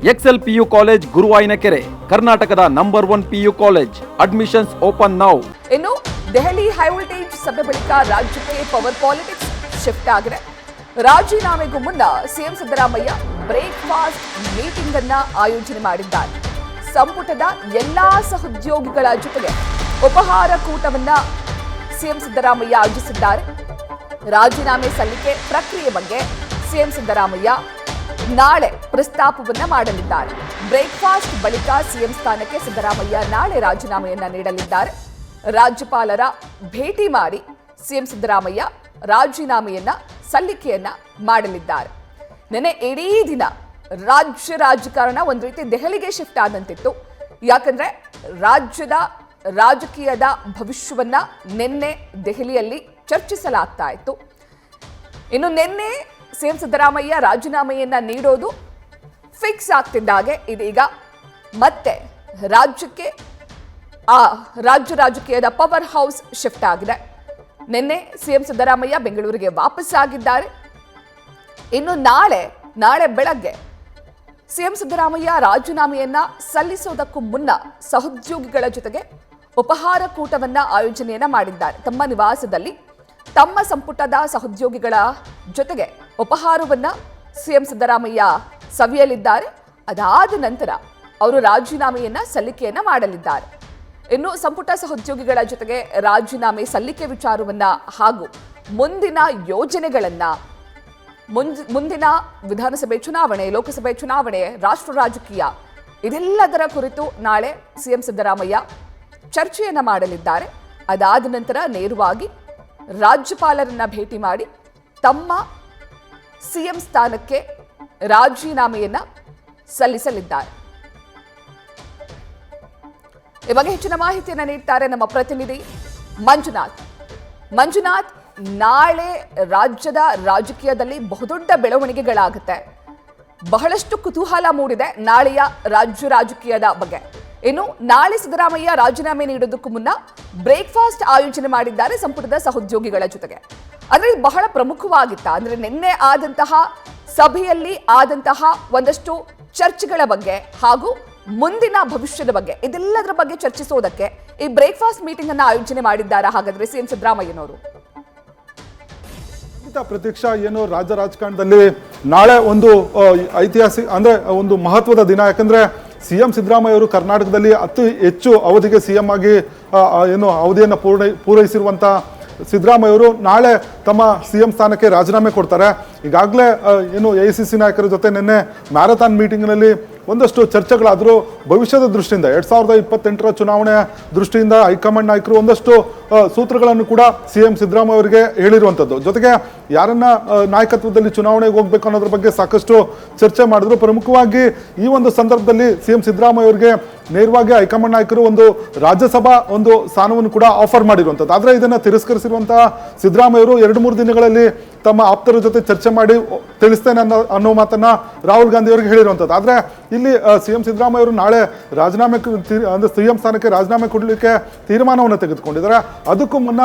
Excel PU college ಗುರುವಾಯಿನಕೆರೆ, ಕರ್ನಾಟಕದ number 1 PU college. Admissions open now. ಇನ್ನು Delhi high voltage ಸಭೆ ಬಳಿಕ ರಾಜ್ಯಕ್ಕೆ ಪವರ್ ಪಾಲಿಟಿಕ್ಸ್ ಶಿಫ್ಟ್ ಆಗಿದೆ. ರಾಜೀನಾಮೆಗೂ ಮುನ್ನ ಸಿಎಂ ಸಿದ್ದರಾಮಯ್ಯ ಬ್ರೇಕ್ಫಾಸ್ಟ್ ಮೀಟಿಂಗ್ ಅನ್ನ ಆಯೋಜನೆ ಮಾಡಿದ್ದಾರೆ. ಸಂಪುಟದ ಎಲ್ಲಾ ಸಹೋದ್ಯೋಗಿಗಳ ಜೊತೆಗೆ ಉಪಹಾರ ಕೂಟವನ್ನ ಸಿಎಂ ಸಿದ್ದರಾಮಯ್ಯ ಆಯೋಜಿಸಿದ್ದಾರೆ. ರಾಜೀನಾಮೆ ಸಲ್ಲಿಕೆ ಪ್ರಕ್ರಿಯೆ ಬಗ್ಗೆ ಸಿಎಂ ಸಿದ್ದರಾಮಯ್ಯ ನಾಳೆ ಪ್ರಸ್ತಾಪವನ್ನ ಮಾಡಲಿದ್ದಾರೆ. ಬ್ರೇಕ್ಫಾಸ್ಟ್ ಬಳಿಕ ಸಿಎಂ ಸ್ಥಾನಕ್ಕೆ ಸಿದ್ದರಾಮಯ್ಯ ನಾಳೆ ರಾಜೀನಾಮೆಯನ್ನ ನೀಡಲಿದ್ದಾರೆ. ರಾಜ್ಯಪಾಲರ ಭೇಟಿ ಮಾಡಿ ಸಿಎಂ ಸಿದ್ದರಾಮಯ್ಯ ರಾಜೀನಾಮೆಯನ್ನ ಸಲ್ಲಿಕೆಯನ್ನ ಮಾಡಲಿದ್ದಾರೆ. ನೆನೆ ಇಡೀ ದಿನ ರಾಜ್ಯ ರಾಜಕಾರಣ ಒಂದು ರೀತಿ ದೆಹಲಿಗೆ ಶಿಫ್ಟ್ ಆದಂತಿತ್ತು. ಯಾಕಂದ್ರೆ ರಾಜ್ಯದ ರಾಜಕೀಯದ ಭವಿಷ್ಯವನ್ನ ನಿನ್ನೆ ದೆಹಲಿಯಲ್ಲಿ ಚರ್ಚಿಸಲಾಗ್ತಾ ಇತ್ತು. ಇನ್ನು ನಿನ್ನೆ ಸಿಎಂ ಸಿದ್ದರಾಮಯ್ಯ ರಾಜೀನಾಮೆಯನ್ನ ನೀಡೋದು ಫಿಕ್ಸ್ ಆಗ್ತಿದ್ದಾಗೆ ಇದೀಗ ಮತ್ತೆ ರಾಜ್ಯಕ್ಕೆ ರಾಜ್ಯ ರಾಜಕೀಯದ ಪವರ್ ಹೌಸ್ ಶಿಫ್ಟ್ ಆಗಿದೆ. ನಿನ್ನೆ ಸಿಎಂ ಸಿದ್ದರಾಮಯ್ಯ ಬೆಂಗಳೂರಿಗೆ ವಾಪಸ್ ಆಗಿದ್ದಾರೆ. ಇನ್ನು ನಾಳೆ ಬೆಳಗ್ಗೆ ಸಿಎಂ ಸಿದ್ದರಾಮಯ್ಯ ರಾಜೀನಾಮೆಯನ್ನ ಸಲ್ಲಿಸೋದಕ್ಕೂ ಮುನ್ನ ಸಹೋದ್ಯೋಗಿಗಳ ಜೊತೆಗೆ ಉಪಹಾರ ಕೂಟವನ್ನ ಆಯೋಜನೆಯನ್ನ ಮಾಡಿದ್ದಾರೆ. ತಮ್ಮ ನಿವಾಸದಲ್ಲಿ ತಮ್ಮ ಸಂಪುಟದ ಸಹೋದ್ಯೋಗಿಗಳ ಜೊತೆಗೆ ಉಪಹಾರವನ್ನ ಸಿಎಂ ಸಿದ್ದರಾಮಯ್ಯ ಸವಿಯಲಿದ್ದಾರೆ. ಅದಾದ ನಂತರ ಅವರು ರಾಜೀನಾಮೆಯನ್ನ ಸಲ್ಲಿಕೆಯನ್ನ ಮಾಡಲಿದ್ದಾರೆ. ಇನ್ನು ಸಂಪುಟ ಸಹೋದ್ಯೋಗಿಗಳ ಜೊತೆಗೆ ರಾಜೀನಾಮೆ ಸಲ್ಲಿಕೆ ವಿಚಾರವನ್ನ ಹಾಗೂ ಮುಂದಿನ ಯೋಜನೆಗಳನ್ನ ಮುಂದಿನ ವಿಧಾನಸಭೆ ಚುನಾವಣೆ, ಲೋಕಸಭೆ ಚುನಾವಣೆ, ರಾಷ್ಟ್ರ ರಾಜಕೀಯ ಇದೆಲ್ಲದರ ಕುರಿತು ನಾಳೆ ಸಿಎಂ ಸಿದ್ದರಾಮಯ್ಯ ಚರ್ಚೆಯನ್ನ ಮಾಡಲಿದ್ದಾರೆ. ಅದಾದ ನಂತರ ನೇರವಾಗಿ ರಾಜ್ಯಪಾಲರನ್ನ ಭೇಟಿ ಮಾಡಿ ತಮ್ಮ ಸಿಎಂ ಸ್ಥಾನಕ್ಕೆ ರಾಜೀನಾಮೆಯನ್ನ ಸಲ್ಲಿಸಲಿದ್ದಾರೆ. ಈ ಬಗ್ಗೆ ಹೆಚ್ಚಿನ ಮಾಹಿತಿಯನ್ನು ನೀಡ್ತಾರೆ ನಮ್ಮ ಪ್ರತಿನಿಧಿ ಮಂಜುನಾಥ್. ನಾಳೆ ರಾಜ್ಯದ ರಾಜಕೀಯದಲ್ಲಿ ಬಹುದೊಡ್ಡ ಬೆಳವಣಿಗೆಗಳಾಗುತ್ತೆ. ಬಹಳಷ್ಟು ಕುತೂಹಲ ಮೂಡಿದೆ ನಾಳೆಯ ರಾಜ್ಯ ರಾಜಕೀಯದ ಬಗ್ಗೆ. ಇನ್ನು ನಾಳೆ ಸಿದ್ದರಾಮಯ್ಯ ರಾಜೀನಾಮೆ ನೀಡೋದಕ್ಕೂ ಮುನ್ನ ಬ್ರೇಕ್ಫಾಸ್ಟ್ ಆಯೋಜನೆ ಮಾಡಿದ್ದಾರೆ ಸಂಪುಟದ ಸಹೋದ್ಯೋಗಿಗಳ ಜೊತೆಗೆ. ಅಂದ್ರೆ ಬಹಳ ಪ್ರಮುಖವಾಗಿತ್ತ ಅಂದ್ರೆ ನಿನ್ನೆ ಆದಂತಹ ಸಭೆಯಲ್ಲಿ ಆದಂತಹ ಒಂದಷ್ಟು ಚರ್ಚೆಗಳ ಬಗ್ಗೆ ಹಾಗೂ ಮುಂದಿನ ಭವಿಷ್ಯದ ಬಗ್ಗೆ ಇದೆಲ್ಲದರ ಬಗ್ಗೆ ಚರ್ಚಿಸೋದಕ್ಕೆ ಈ ಬ್ರೇಕ್ಫಾಸ್ಟ್ ಮೀಟಿಂಗ್ ಅನ್ನ ಆಯೋಜನೆ ಮಾಡಿದ್ದಾರೆ ಹಾಗಾದ್ರೆ ಸಿಎಂ ಸಿದ್ದರಾಮಯ್ಯನವರು. ಪ್ರತೀಕ್ಷಾ, ಏನು ರಾಜ್ಯ ರಾಜಕಾರಣದಲ್ಲಿ ನಾಳೆ ಒಂದು ಐತಿಹಾಸಿಕ ಅಂದ್ರೆ ಒಂದು ಮಹತ್ವದ ದಿನ. ಯಾಕಂದ್ರೆ ಸಿಎಂ ಸಿದ್ದರಾಮಯ್ಯ ಅವರು ಕರ್ನಾಟಕದಲ್ಲಿ ಅತಿ ಹೆಚ್ಚು ಅವಧಿಗೆ ಸಿಎಂ ಆಗಿ ಏನು ಅವಧಿಯನ್ನು ಪೂರೈಸಿರುವಂತ ಸಿದ್ದರಾಮಯ್ಯ ಅವರು ನಾಳೆ ತಮ್ಮ ಸಿಎಂ ಸ್ಥಾನಕ್ಕೆ ರಾಜೀನಾಮೆ ಕೊಡ್ತಾರೆ. ಈಗಾಗಲೇ ಏನು ಎಐಸಿಸಿ ನಾಯಕರ ಜೊತೆ ನಿನ್ನೆ ಮ್ಯಾರಥಾನ್ ಮೀಟಿಂಗ್ನಲ್ಲಿ ಒಂದಷ್ಟು ಚರ್ಚೆಗಳಾದರೂ ಭವಿಷ್ಯದ ದೃಷ್ಟಿಯಿಂದ 2028ರ ಚುನಾವಣೆ ದೃಷ್ಟಿಯಿಂದ ಹೈಕಮಾಂಡ್ ನಾಯಕರು ಒಂದಷ್ಟು ಸೂತ್ರಗಳನ್ನು ಕೂಡ ಸಿಎಂ ಸಿದ್ದರಾಮಯ್ಯ ಅವರಿಗೆ ಹೇಳಿರುವಂಥದ್ದು. ಜೊತೆಗೆ ಯಾರನ್ನ ನಾಯಕತ್ವದಲ್ಲಿ ಚುನಾವಣೆಗೆ ಹೋಗ್ಬೇಕು ಅನ್ನೋದ್ರ ಬಗ್ಗೆ ಸಾಕಷ್ಟು ಚರ್ಚೆ ಮಾಡಿದ್ರು. ಪ್ರಮುಖವಾಗಿ ಈ ಒಂದು ಸಂದರ್ಭದಲ್ಲಿ ಸಿಎಂ ಸಿದ್ದರಾಮಯ್ಯ ಅವರಿಗೆ ನೇರವಾಗಿ ಹೈಕಮಾಂಡ್ ನಾಯಕರು ಒಂದು ರಾಜ್ಯಸಭಾ ಒಂದು ಸ್ಥಾನವನ್ನು ಕೂಡ ಆಫರ್ ಮಾಡಿರುವಂಥದ್ದು. ಆದರೆ ಇದನ್ನು ತಿರಸ್ಕರಿಸಿರುವಂತಹ ಸಿದ್ದರಾಮಯ್ಯ ಅವರು 2-3 ದಿನಗಳಲ್ಲಿ ತಮ್ಮ ಆಪ್ತರ ಜೊತೆ ಚರ್ಚೆ ಮಾಡಿ ತಿಳಿಸ್ತೇನೆ ಅನ್ನೋ ಮಾತನ್ನ ರಾಹುಲ್ ಗಾಂಧಿ ಅವರಿಗೆ ಹೇಳಿರುವಂಥದ್ದು. ಆದರೆ ಇಲ್ಲಿ ಸಿಎಂ ಸಿದ್ದರಾಮಯ್ಯ ಅವರು ನಾಳೆ ರಾಜೀನಾಮೆ ಅಂದ್ರೆ ಸಿಎಂ ಸ್ಥಾನಕ್ಕೆ ರಾಜೀನಾಮೆ ಕೊಡಲಿಕ್ಕೆ ತೀರ್ಮಾನವನ್ನು ತೆಗೆದುಕೊಂಡಿದ್ದಾರೆ. ಅದಕ್ಕೂ ಮುನ್ನ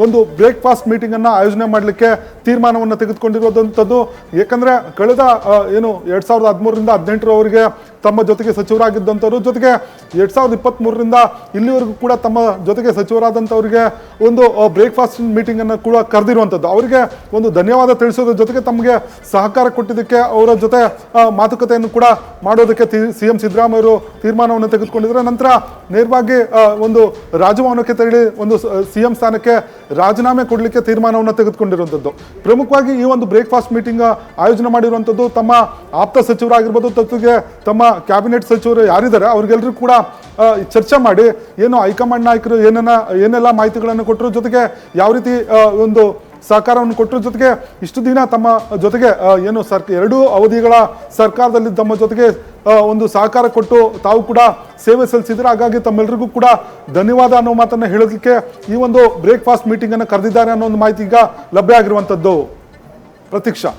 ಒಂದು ಬ್ರೇಕ್ಫಾಸ್ಟ್ ಮೀಟಿಂಗ್ ಅನ್ನ ಆಯೋಜನೆ ಮಾಡಲಿಕ್ಕೆ ತೀರ್ಮಾನವನ್ನು ತೆಗೆದುಕೊಂಡಿರುವಂಥದ್ದು. ಯಾಕಂದ್ರೆ ಕಳೆದ ಏನು 2013ರಿಂದ 2018ರವರೆಗೆ ತಮ್ಮ ಜೊತೆಗೆ ಸಚಿವರಾಗಿದ್ದಂಥವ್ರು, ಜೊತೆಗೆ 2023ರಿಂದ ಇಲ್ಲಿವರೆಗೂ ಕೂಡ ತಮ್ಮ ಜೊತೆಗೆ ಸಚಿವರಾದಂಥವ್ರಿಗೆ ಒಂದು ಬ್ರೇಕ್ಫಾಸ್ಟ್ ಮೀಟಿಂಗ್ ಅನ್ನು ಕೂಡ ಕರೆದಿರುವಂಥದ್ದು. ಅವರಿಗೆ ಒಂದು ಧನ್ಯವಾದ ತಿಳಿಸೋದ್ರ ಜೊತೆಗೆ ತಮಗೆ ಸಹಕಾರ ಕೊಟ್ಟಿದ್ದಕ್ಕೆ ಅವರ ಜೊತೆ ಮಾತುಕತೆಯನ್ನು ಕೂಡ ಮಾಡೋದಕ್ಕೆ ಸಿಎಂ ಸಿದ್ದರಾಮಯ್ಯ ಅವರು ತೀರ್ಮಾನವನ್ನು ತೆಗೆದುಕೊಂಡಿದ್ದಾರೆ. ನಂತರ ನೇರವಾಗಿ ಒಂದು ರಾಜಭವನಕ್ಕೆ ತೆರಳಿ ಒಂದು ಸಿಎಂ ಸ್ಥಾನಕ್ಕೆ ರಾಜೀನಾಮೆ ಕೊಡಲಿಕ್ಕೆ ತೀರ್ಮಾನವನ್ನು ತೆಗೆದುಕೊಂಡಿರುವಂಥದ್ದು. ಪ್ರಮುಖವಾಗಿ ಈ ಒಂದು ಬ್ರೇಕ್ಫಾಸ್ಟ್ ಮೀಟಿಂಗ್ ಆಯೋಜನೆ ಮಾಡಿರುವಂಥದ್ದು ತಮ್ಮ ಆಪ್ತ ಸಚಿವರಾಗಿರ್ಬೋದು, ಜೊತೆಗೆ ತಮ್ಮ ಕ್ಯಾಬಿನೆಟ್ ಸಚಿವರು ಯಾರಿದ್ದಾರೆ ಅವ್ರಿಗೆಲ್ಲರೂ ಕೂಡ ಚರ್ಚೆ ಮಾಡಿ ಏನು ಹೈಕಮಾಂಡ್ ನಾಯಕರು ಏನೆಲ್ಲ ಮಾಹಿತಿಗಳನ್ನು ಕೊಟ್ಟರು, ಜೊತೆಗೆ ಯಾವ ರೀತಿ ಒಂದು ಸಹಕಾರವನ್ನು ಕೊಟ್ಟರು, ಜೊತೆಗೆ ಇಷ್ಟು ದಿನ ತಮ್ಮ ಜೊತೆಗೆ ಏನು ಎರಡೂ ಅವಧಿಗಳ ಸರ್ಕಾರದಲ್ಲಿ ತಮ್ಮ ಜೊತೆಗೆ ಒಂದು ಸಹಕಾರ ಕೊಟ್ಟು ತಾವು ಕೂಡ ಸೇವೆ ಸಲ್ಲಿಸಿದ್ರೆ, ಹಾಗಾಗಿ ತಮ್ಮೆಲ್ಲರಿಗೂ ಕೂಡ ಧನ್ಯವಾದ ಅನ್ನೋ ಮಾತನ್ನು ಹೇಳೋದಕ್ಕೆ ಈ ಒಂದು ಬ್ರೇಕ್ಫಾಸ್ಟ್ ಮೀಟಿಂಗ್ ಅನ್ನು ಕರೆದಿದ್ದಾರೆ ಅನ್ನೋ ಒಂದು ಮಾಹಿತಿ ಈಗ ಲಭ್ಯ ಆಗಿರುವಂಥದ್ದು. ಪ್ರತೀಕ್ಷಾ,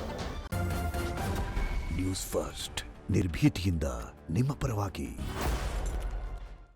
ನ್ಯೂಸ್ ಫಸ್ಟ್ ನಿರ್ಭೀತಿಯಿಂದ ನಿಮ್ಮ ಪರವಾಗಿ.